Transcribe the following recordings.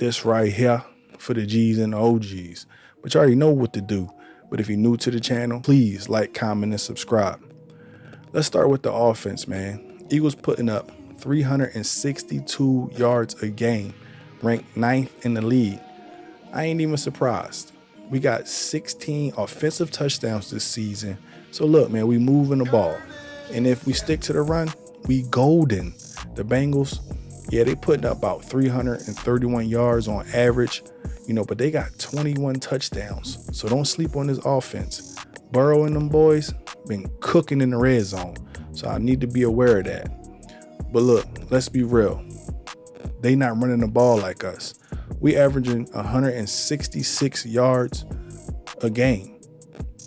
This right here for the G's and the OGs. But you already know what to do. But if you're new to the channel, please like, comment, and subscribe. Let's start with the offense, man. Eagles putting up 362 yards a game, ranked 9th in the league. I ain't even surprised. We got 16 offensive touchdowns this season. So look, man, we moving the ball. And if we stick to the run, we golden. The Bengals, yeah, they putting up about 331 yards on average, but they got 21 touchdowns. So don't sleep on this offense. Burrow and them boys been cooking in the red zone. So I need to be aware of that. But look, let's be real. They not running the ball like us. We averaging 166 yards a game.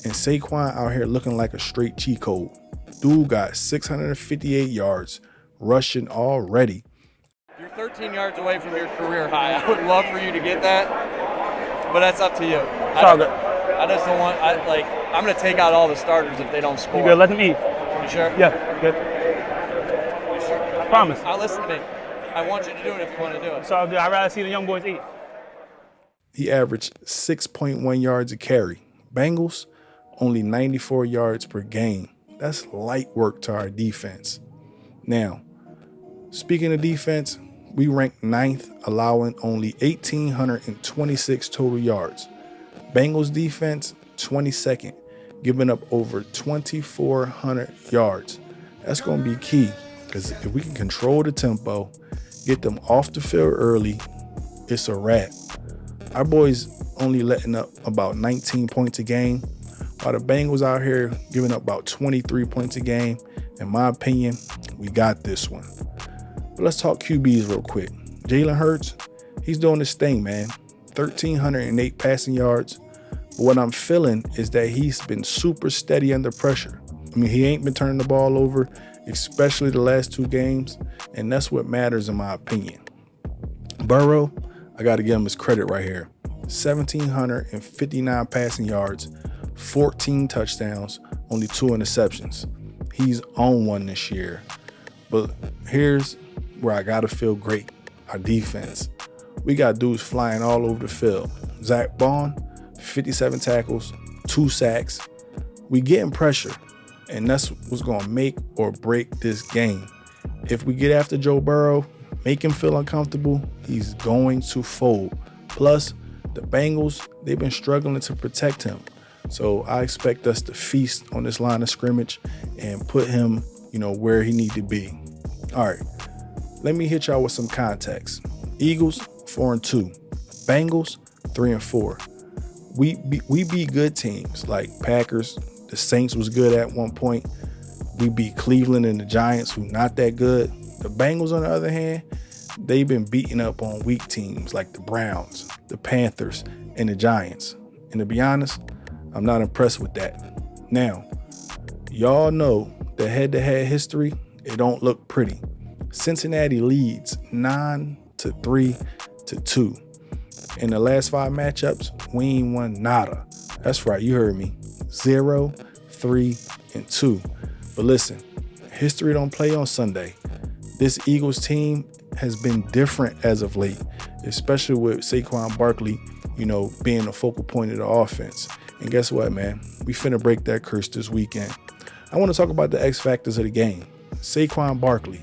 And Saquon out here looking like a straight cheat code. Dude got 658 yards rushing already. You're 13 yards away from your career high. I would love for you to get that, but that's up to you. I just don't want, I'm going to take out all the starters if they don't score. You good? Let them eat. You sure? Yeah, good. You sure? I promise. I'll listen to me. I want you to do it if you want to do it. It's all good. I'd rather see the young boys eat. He averaged 6.1 yards a carry. Bengals, only 94 yards per game. That's light work to our defense. Now, speaking of defense, we ranked 9th, allowing only 1,826 total yards. Bengals defense, 22nd, giving up over 2,400 yards. That's going to be key, because if we can control the tempo, get them off the field early, it's a wrap. Our boys only letting up about 19 points a game, while the Bengals out here giving up about 23 points a game. In my opinion, we got this one. But let's talk QBs real quick. Jalen Hurts, he's doing this thing, man. 1,308 passing yards. But what I'm feeling is that he's been super steady under pressure. I mean, he ain't been turning the ball over, especially the last 2 games. And that's what matters in my opinion. Burrow, I got to give him his credit right here. 1,759 passing yards, 14 touchdowns, only 2 interceptions. He's on one this year. But here's where I got to feel great. Our defense. We got dudes flying all over the field. Zach Bond, 57 tackles, 2 sacks. We getting pressure, and that's what's going to make or break this game. If we get after Joe Burrow, make him feel uncomfortable, he's going to fold. Plus, the Bengals, they've been struggling to protect him. So I expect us to feast on this line of scrimmage and put him, where he need to be. All right, let me hit y'all with some context. Eagles, 4-2. Bengals, 3-4. We beat good teams like Packers. The Saints was good at one point. We beat Cleveland and the Giants, who not that good. The Bengals, on the other hand, they've been beating up on weak teams like the Browns, the Panthers, and the Giants. And to be honest, I'm not impressed with that. Now, y'all know the head-to-head history, it don't look pretty. Cincinnati leads 9-3-2. In the last 5 matchups, we ain't won nada. That's right, you heard me. 0-3-2. But listen, history don't play on Sunday. This Eagles team has been different as of late, especially with Saquon Barkley, being the focal point of the offense. And guess what, man? We finna break that curse this weekend. I want to talk about the X factors of the game. Saquon Barkley.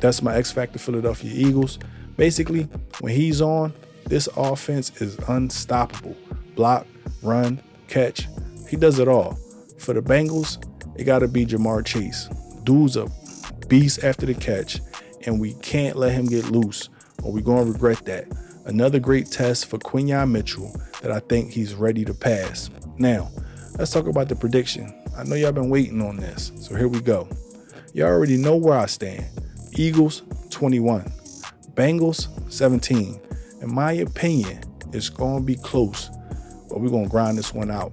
That's my X factor, Philadelphia Eagles. Basically, when he's on, this offense is unstoppable. Block, run, catch. He does it all. For the Bengals, it got to be Jamar Chase. Dude's a beast after the catch, and we can't let him get loose, or we're going to regret that. Another great test for Quinyon Mitchell that I think he's ready to pass. Now, let's talk about the prediction. I know y'all been waiting on this, so here we go. Y'all already know where I stand. Eagles, 21. Bengals, 17. In my opinion, it's going to be close, but we're going to grind this one out.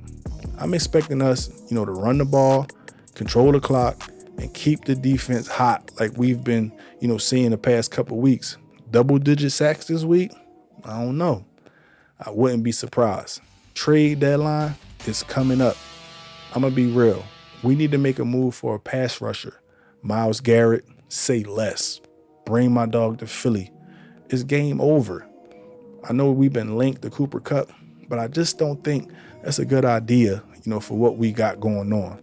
I'm expecting us, to run the ball, control the clock, and keep the defense hot like we've been, seeing the past couple weeks. Double-digit sacks this week? I don't know. I wouldn't be surprised. Trade deadline is coming up. I'm going to be real. We need to make a move for a pass rusher. Myles Garrett, say less. Bring my dog to Philly. It's game over. I know we've been linked to Cooper Kupp, but I just don't think that's a good idea, for what we got going on.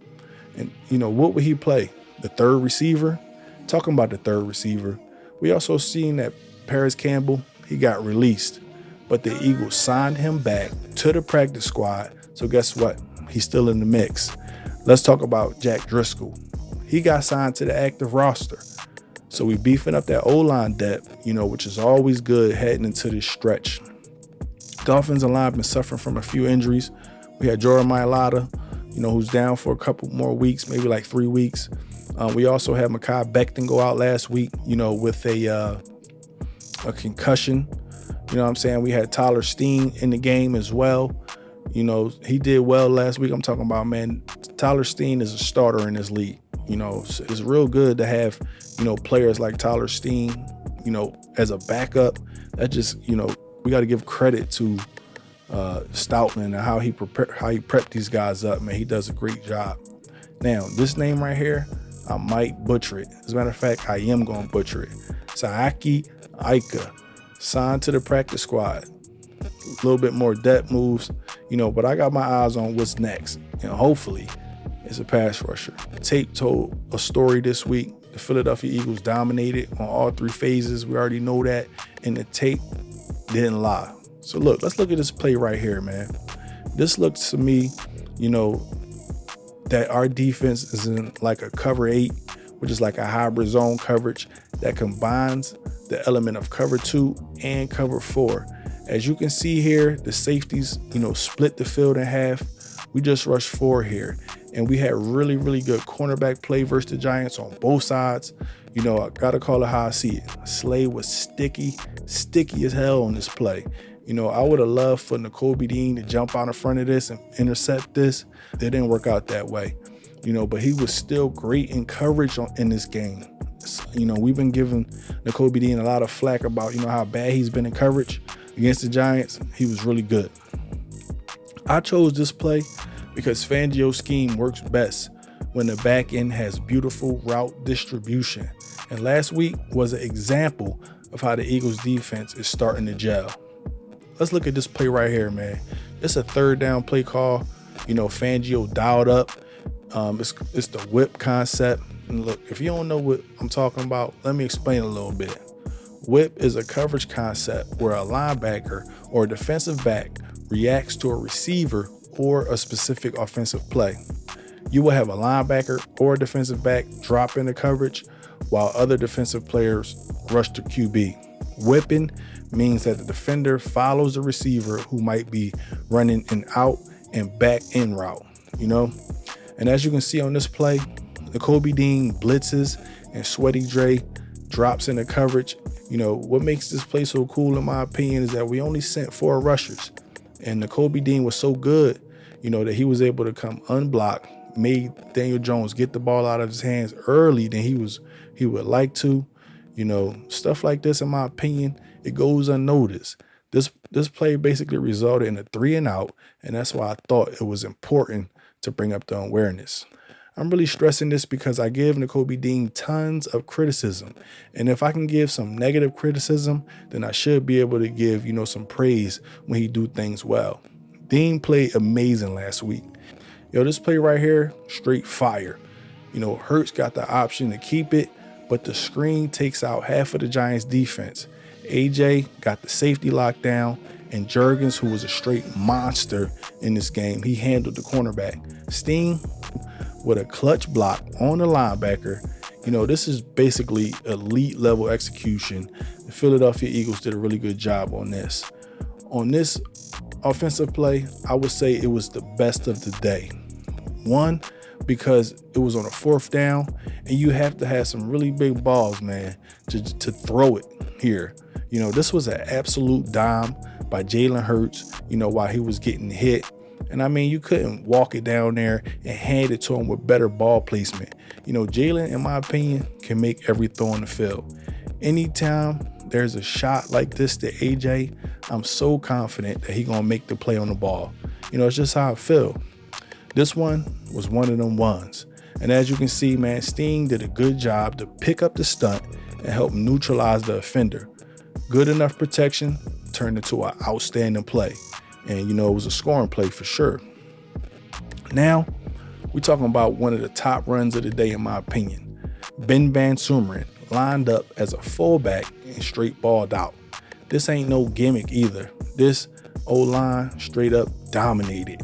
And, what would he play? The third receiver? Talking about the third receiver, we also seen that Paris Campbell, he got released, but the Eagles signed him back to the practice squad. So guess what? He's still in the mix. Let's talk about Jack Driscoll. He got signed to the active roster. So we beefing up that O-line depth, which is always good heading into this stretch. The offensive line been suffering from a few injuries. We had Jordan Mailata, who's down for a couple more weeks, maybe like 3 weeks. We also had Mekhi Becton go out last week, with a concussion. You know what I'm saying? We had Tyler Steen in the game as well. He did well last week. I'm talking about, man, Tyler Steen is a starter in this league. It's real good to have, players like Tyler Steen, as a backup. That just, we got to give credit to Stoutland and how he prepped these guys up, man. He does a great job. Now, this name right here, I might butcher it. As a matter of fact, I am going to butcher it. Saaki Ika, signed to the practice squad. A little bit more depth moves, but I got my eyes on what's next. And hopefully, it's a pass rusher. Tape told a story this week. The Philadelphia Eagles dominated on all 3 phases. We already know that. And the tape didn't lie. So look, let's look at this play right here, man. This looks to me, that our defense is in like a cover 8, which is like a hybrid zone coverage that combines the element of cover 2 and cover 4. As you can see here, the safeties, split the field in half. We just rushed 4 here. And we had really, really good cornerback play versus the Giants on both sides. I got to call it how I see it. Slay was sticky as hell on this play. I would have loved for Nakobe Dean to jump out in front of this and intercept this. It didn't work out that way, but he was still great in coverage in this game. We've been giving Nakobe Dean a lot of flack about, how bad he's been in coverage against the Giants. He was really good. I chose this play because Fangio's scheme works best when the back end has beautiful route distribution. And last week was an example of how the Eagles defense is starting to gel. Let's look at this play right here, man. It's a 3rd down play call. Fangio dialed up. It's the whip concept. And look, if you don't know what I'm talking about, let me explain a little bit. Whip is a coverage concept where a linebacker or a defensive back reacts to a receiver or a specific offensive play. You will have a linebacker or a defensive back drop into coverage while other defensive players rush to QB. Whipping means that the defender follows the receiver who might be running an out and back in route, And as you can see on this play, Nakobe Dean blitzes and Sweaty Dre drops into coverage. What makes this play so cool, in my opinion, is that we only sent 4 rushers. And Nakobe Dean was so good, that he was able to come unblocked, made Daniel Jones get the ball out of his hands early than he would like to. Stuff like this, in my opinion, it goes unnoticed. This play basically resulted in a 3 and out, and that's why I thought it was important to bring up the awareness. I'm really stressing this because I give Nakobe Dean tons of criticism. And if I can give some negative criticism, then I should be able to give, some praise when he do things well. Dean played amazing last week. This play right here, straight fire. Hurts got the option to keep it, but the screen takes out half of the Giants defense. AJ got the safety lockdown, and Jurgens, who was a straight monster in this game, he handled the cornerback. Steen with a clutch block on the linebacker. This is basically elite level execution. The Philadelphia Eagles did a really good job on this. On this offensive play, I would say it was the best of the day. One, because it was on a 4th down, and you have to have some really big balls, man, to throw it here. This was an absolute dime by Jalen Hurts, while he was getting hit. And I mean, you couldn't walk it down there and hand it to him with better ball placement. Jalen, in my opinion, can make every throw on the field. Anytime there's a shot like this to AJ, I'm so confident that he's going to make the play on the ball. It's just how I feel. This one was one of them ones. And as you can see, man, Steen did a good job to pick up the stunt and help neutralize the offender. Good enough protection turned into an outstanding play. And, you know, it was a scoring play for sure. Now, we're talking about one of the top runs of the day, in my opinion. Ben Van Sumeren lined up as a fullback and straight balled out. This ain't no gimmick either. This O-line straight up dominated.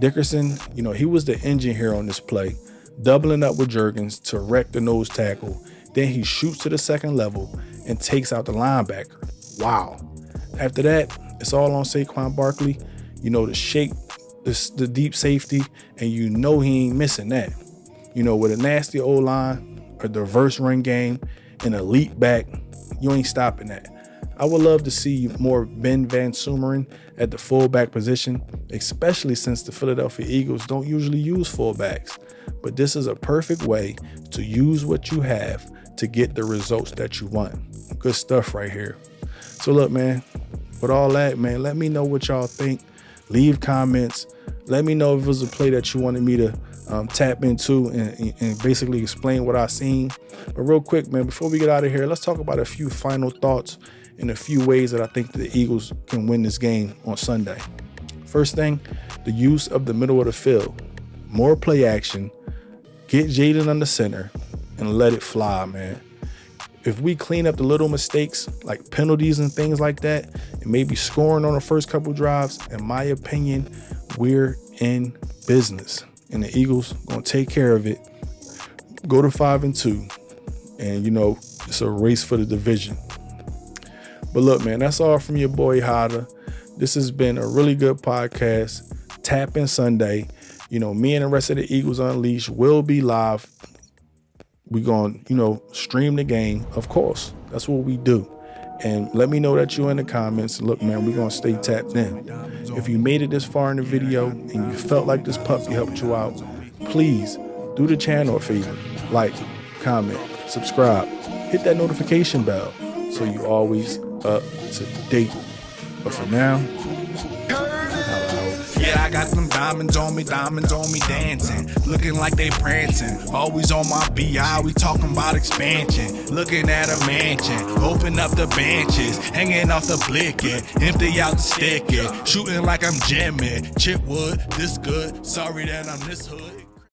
Dickerson, you know, he was the engine here on this play, doubling up with Juergens to wreck the nose tackle. Then he shoots to the second level and takes out the linebacker. Wow. After that, it's all on Saquon Barkley. You know, the shake, the deep safety, and you know he ain't missing that. You know, with a nasty O-line, a diverse run game, an elite back, you ain't stopping that. I would love to see more Ben Van Sumeren at the fullback position, especially since the Philadelphia Eagles don't usually use fullbacks. But this is a perfect way to use what you have to get the results that you want. Good stuff right here. So look, man, with all that, man, let me know what y'all think. Leave comments. Let me know if it was a play that you wanted me to tap into and basically explain what I seen. But real quick, man, before we get out of here, let's talk about a few final thoughts and a few ways that I think the Eagles can win this game on Sunday. First thing, the use of the middle of the field. More play action, get Jaden under center, and let it fly, man. If we clean up the little mistakes like penalties and things like that, and maybe scoring on the first couple drives, in my opinion, we're in business. And the Eagles gonna take care of it, go to 5-2, and you know, it's a race for the division. But look, man, that's all from your boy Hada. This has been a really good podcast. Tap in Sunday. You know, me and the rest of the Eagles Unleashed will be live. We're going to, you know, stream the game, of course. That's what we do. And let me know that you're in the comments. Look, man, we're going to stay tapped in. If you made it this far in the video and you felt like this puppy helped you out, please do the channel a favor. Like, comment, subscribe, hit that notification bell so you always up to date. But for now, yeah, I got them diamonds on me dancing, looking like they prancing. Always on my BI, we talking about expansion. Looking at a mansion, open up the benches, hanging off the blicket, empty out the stick it, shooting like I'm jamming. Chipwood, this good, sorry that I'm this hood.